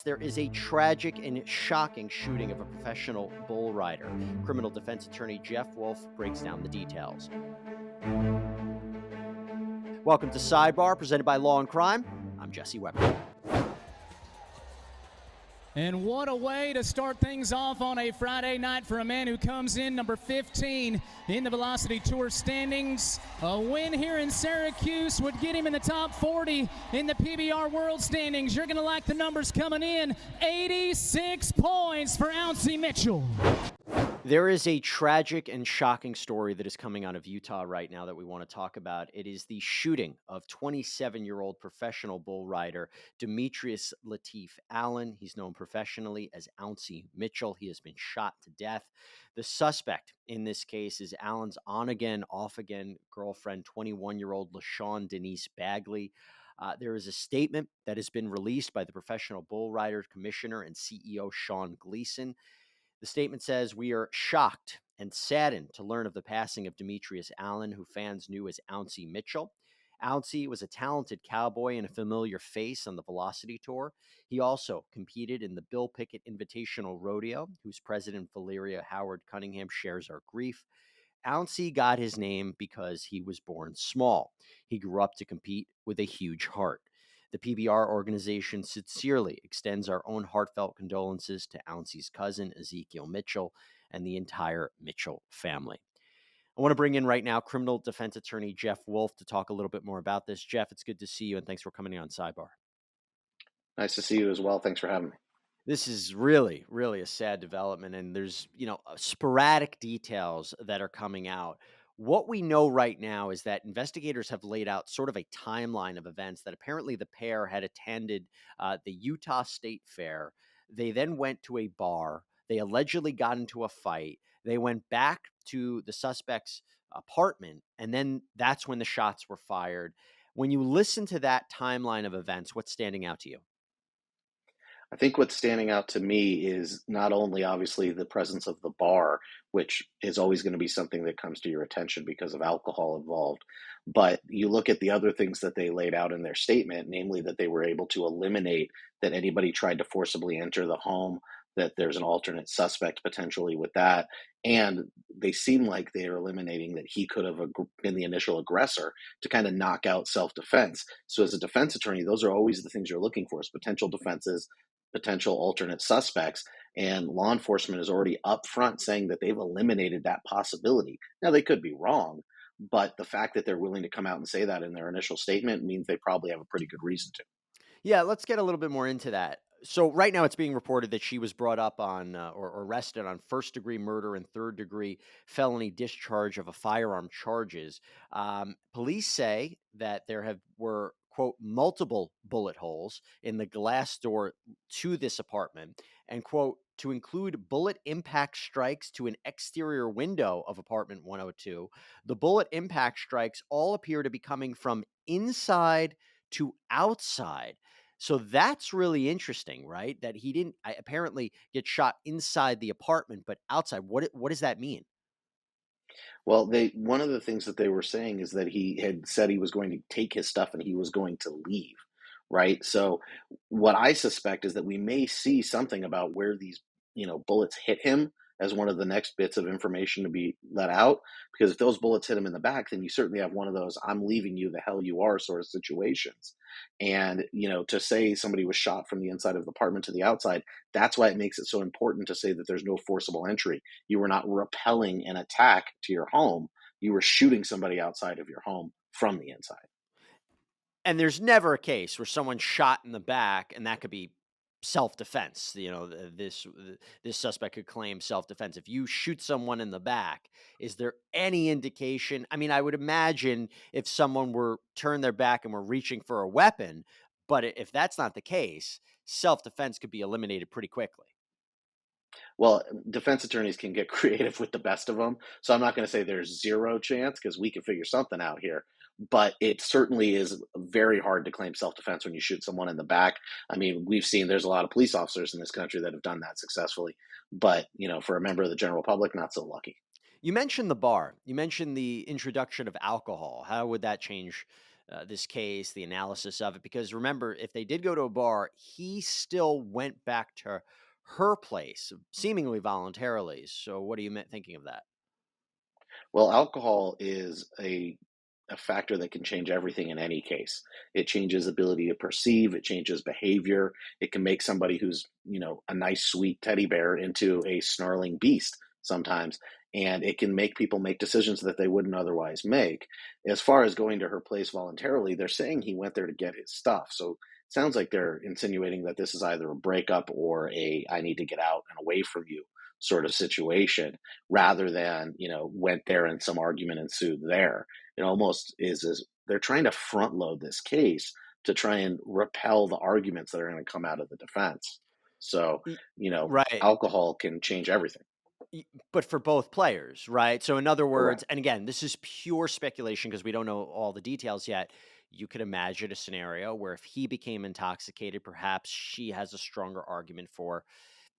There is a tragic and shocking shooting of a professional bull rider. Criminal defense attorney Jeff Wolf breaks down the details. Welcome to Sidebar, presented by Law&Crime. I'm Jesse Weber. And what a way to start things off on a Friday night for a man who comes in number 15 in the Velocity Tour standings. A win here in Syracuse would get him in the top 40 in the PBR World standings. You're going to like the numbers coming in. 86 points for Ouncy Mitchell. There is a tragic and shocking story that is coming out of Utah right now that we want to talk about. It is the shooting of 27-year-old professional bull rider Demetrius Lateef Allen. He's known professionally as Ouncy Mitchell. He has been shot to death. The suspect in this case is Allen's on-again, off-again girlfriend, 21-year-old LaShawn Denise Bagley. There is a statement that has been released by the Professional Bull Riders Commissioner and CEO Sean Gleason. The statement says, "We are shocked and saddened to learn of the passing of Demetrius Allen, who fans knew as Ouncy Mitchell. Ouncy was a talented cowboy and a familiar face on the Velocity Tour. He also competed in the Bill Pickett Invitational Rodeo, whose president Valeria Howard Cunningham shares our grief. Ouncy got his name because he was born small. He grew up to compete with a huge heart. The PBR organization sincerely extends our own heartfelt condolences to Ouncy's cousin, Ezekiel Mitchell, and the entire Mitchell family." I want to bring in right now criminal defense attorney Jeff Wolf to talk a little bit more about this. Jeff, it's good to see you, and thanks for coming on Sidebar. Nice to see you as well. Thanks for having me. This is really, really a sad development, and there's, sporadic details that are coming out. What we know right now is that investigators have laid out sort of a timeline of events that apparently the pair had attended the Utah State Fair. They then went to a bar. They allegedly got into a fight. They went back to the suspect's apartment, and then that's when the shots were fired. When you listen to that timeline of events, what's standing out to you? I think what's standing out to me is not only obviously the presence of the bar, which is always going to be something that comes to your attention because of alcohol involved, but you look at the other things that they laid out in their statement, namely that they were able to eliminate that anybody tried to forcibly enter the home, that there's an alternate suspect potentially with that. And they seem like they are eliminating that he could have been the initial aggressor to kind of knock out self-defense. So as a defense attorney, those are always the things you're looking for, is potential defenses, potential alternate suspects, and law enforcement is already up front saying that they've eliminated that possibility. Now, they could be wrong, but the fact that they're willing to come out and say that in their initial statement means they probably have a pretty good reason to. Yeah, let's get a little bit more into that. So right now it's being reported that she was brought up on or arrested on first-degree murder and third-degree felony discharge of a firearm charges. Police say that were, quote, multiple bullet holes in the glass door to this apartment, and, quote, to include bullet impact strikes to an exterior window of apartment 102. The bullet impact strikes all appear to be coming from inside to outside. So that's really interesting, right? That he didn't apparently get shot inside the apartment, but outside. What does that mean? Well, one of the things that they were saying is that he had said he was going to take his stuff and he was going to leave, right? So what I suspect is that we may see something about where these, bullets hit him as one of the next bits of information to be let out. Because if those bullets hit him in the back, then you certainly have one of those "I'm leaving you, the hell you are" sort of situations. And, to say somebody was shot from the inside of the apartment to the outside, that's why it makes it so important to say that there's no forcible entry. You were not repelling an attack to your home. You were shooting somebody outside of your home from the inside. And there's never a case where someone's shot in the back, and that could be self-defense. This suspect could claim self-defense. If you shoot someone in the back, is there any indication? I mean, I would imagine if someone were turned their back and were reaching for a weapon, but if that's not the case, self-defense could be eliminated pretty quickly. Well, defense attorneys can get creative with the best of them. So I'm not going to say there's zero chance, because we can figure something out here. But it certainly is very hard to claim self-defense when you shoot someone in the back. I mean, we've seen there's a lot of police officers in this country that have done that successfully. But, for a member of the general public, not so lucky. You mentioned the bar. You mentioned the introduction of alcohol. How would that change this case, the analysis of it. Because remember, if they did go to a bar, he still went back to her place, seemingly voluntarily. So, what are you thinking of that? Well, alcohol is a factor that can change everything in any case. It changes ability to perceive, it changes behavior. It can make somebody who's, a nice sweet teddy bear into a snarling beast sometimes. And it can make people make decisions that they wouldn't otherwise make. As far as going to her place voluntarily, they're saying he went there to get his stuff. So it sounds like they're insinuating that this is either a breakup or a I need to get out and away from you sort of situation, rather than, went there and some argument ensued there. It almost is they're trying to front load this case to try and repel the arguments that are going to come out of the defense. So, Y- Right. alcohol can change everything. But for both players, right? So, in other Correct. words, and again, this is pure speculation because we don't know all the details yet. You could imagine a scenario where if he became intoxicated, perhaps she has a stronger argument for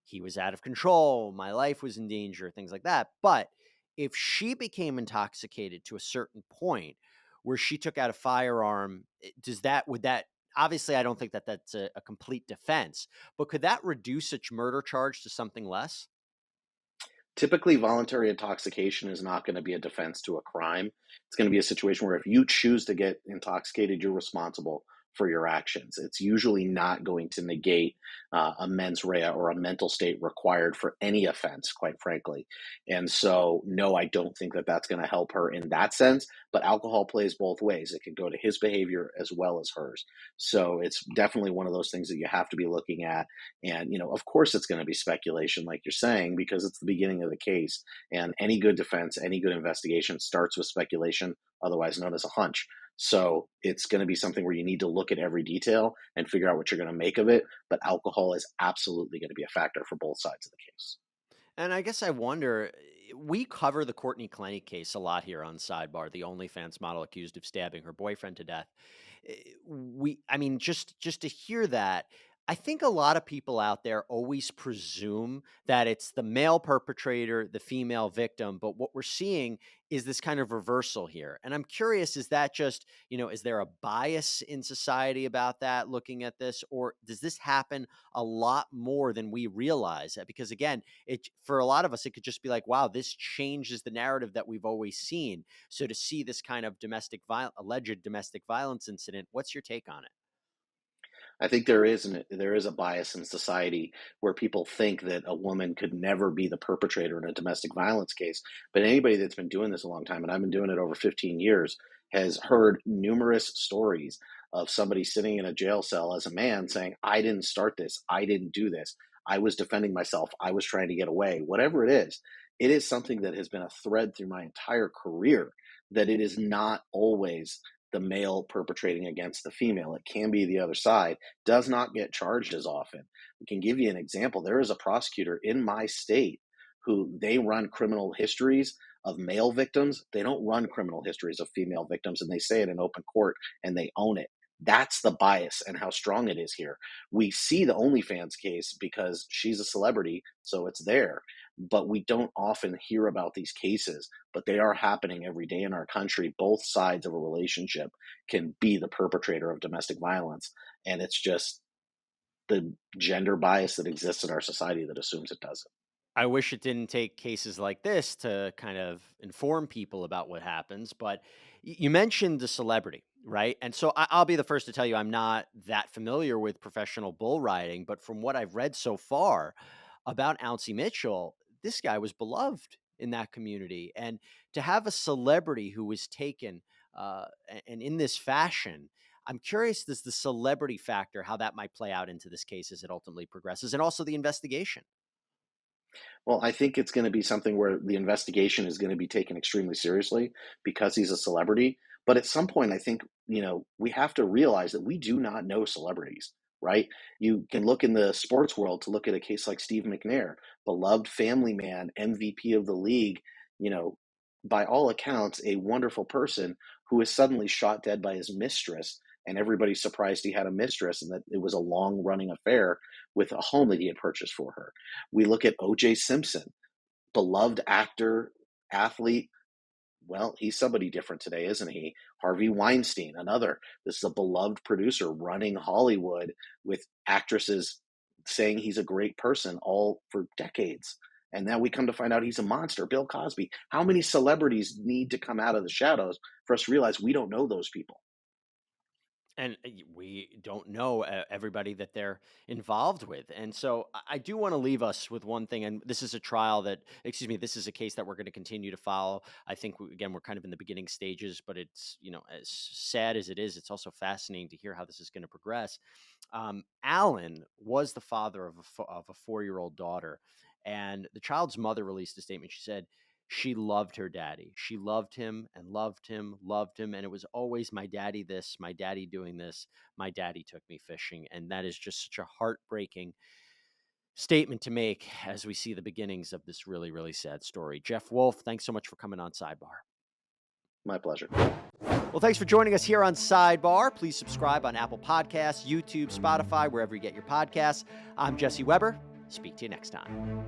he was out of control, my life was in danger, things like that. But if she became intoxicated to a certain point where she took out a firearm, would that, obviously, I don't think that that's a complete defense, but could that reduce a murder charge to something less? Typically, voluntary intoxication is not going to be a defense to a crime. It's going to be a situation where if you choose to get intoxicated, you're responsible for your actions. It's usually not going to negate a mens rea or a mental state required for any offense, quite frankly. And so, no, I don't think that that's going to help her in that sense. But alcohol plays both ways. It can go to his behavior as well as hers. So it's definitely one of those things that you have to be looking at. And, of course, it's going to be speculation, like you're saying, because it's the beginning of the case. And any good defense, any good investigation starts with speculation, otherwise known as a hunch. So it's going to be something where you need to look at every detail and figure out what you're going to make of it. But alcohol is absolutely going to be a factor for both sides of the case. And I guess I wonder, we cover the Courtney Klenny case a lot here on Sidebar, the OnlyFans model accused of stabbing her boyfriend to death. I mean, just to hear that, I think a lot of people out there always presume that it's the male perpetrator, the female victim, but what we're seeing is this kind of reversal here. And I'm curious, is that just, is there a bias in society about that looking at this, or does this happen a lot more than we realize? Because again, it, for a lot of us, it could just be like, wow, this changes the narrative that we've always seen. So to see this kind of alleged domestic violence incident, what's your take on it? I think there is a bias in society where people think that a woman could never be the perpetrator in a domestic violence case. But anybody that's been doing this a long time, and I've been doing it over 15 years, has heard numerous stories of somebody sitting in a jail cell as a man saying, "I didn't start this. I didn't do this. I was defending myself. I was trying to get away." Whatever it is something that has been a thread through my entire career, that it is not always the male perpetrating against the female. It can be the other side, does not get charged as often. We can give you an example. There is a prosecutor in my state who they run criminal histories of male victims. They don't run criminal histories of female victims, and they say it in open court and they own it. That's the bias and how strong it is here. We see the OnlyFans case because she's a celebrity, so it's there. But we don't often hear about these cases, but they are happening every day in our country. Both sides of a relationship can be the perpetrator of domestic violence. And it's just the gender bias that exists in our society that assumes it doesn't. I wish it didn't take cases like this to kind of inform people about what happens. But you mentioned the celebrity, right? And so I'll be the first to tell you I'm not that familiar with professional bull riding, but from what I've read so far about Ouncy Mitchell, this guy was beloved in that community. And to have a celebrity who was taken and in this fashion, I'm curious, does the celebrity factor, how that might play out into this case as it ultimately progresses, and also the investigation. Well, I think it's going to be something where the investigation is going to be taken extremely seriously because he's a celebrity. But at some point, I think, we have to realize that we do not know celebrities, right? You can look in the sports world to look at a case like Steve McNair, beloved family man, MVP of the league, you know, by all accounts, a wonderful person who is suddenly shot dead by his mistress. And everybody's surprised he had a mistress and that it was a long running affair with a home that he had purchased for her. We look at O.J. Simpson, beloved actor, athlete, well, he's somebody different today, isn't he? Harvey Weinstein, another. This is a beloved producer running Hollywood with actresses saying he's a great person all for decades. And now we come to find out he's a monster. Bill Cosby. How many celebrities need to come out of the shadows for us to realize we don't know those people? And we don't know everybody that they're involved with. And so I do want to leave us with one thing. And this is a trial that, excuse me, this is a case that we're going to continue to follow. I think, again, we're kind of in the beginning stages, but it's, as sad as it is, it's also fascinating to hear how this is going to progress. Allen was the father of a 4-year-old daughter. And the child's mother released a statement. She said, she loved her daddy. She loved him and loved him, loved him. And it was always my daddy this, my daddy doing this, my daddy took me fishing. And that is just such a heartbreaking statement to make as we see the beginnings of this really, really sad story. Jeff Wolf, thanks so much for coming on Sidebar. My pleasure. Well, thanks for joining us here on Sidebar. Please subscribe on Apple Podcasts, YouTube, Spotify, wherever you get your podcasts. I'm Jesse Weber. Speak to you next time.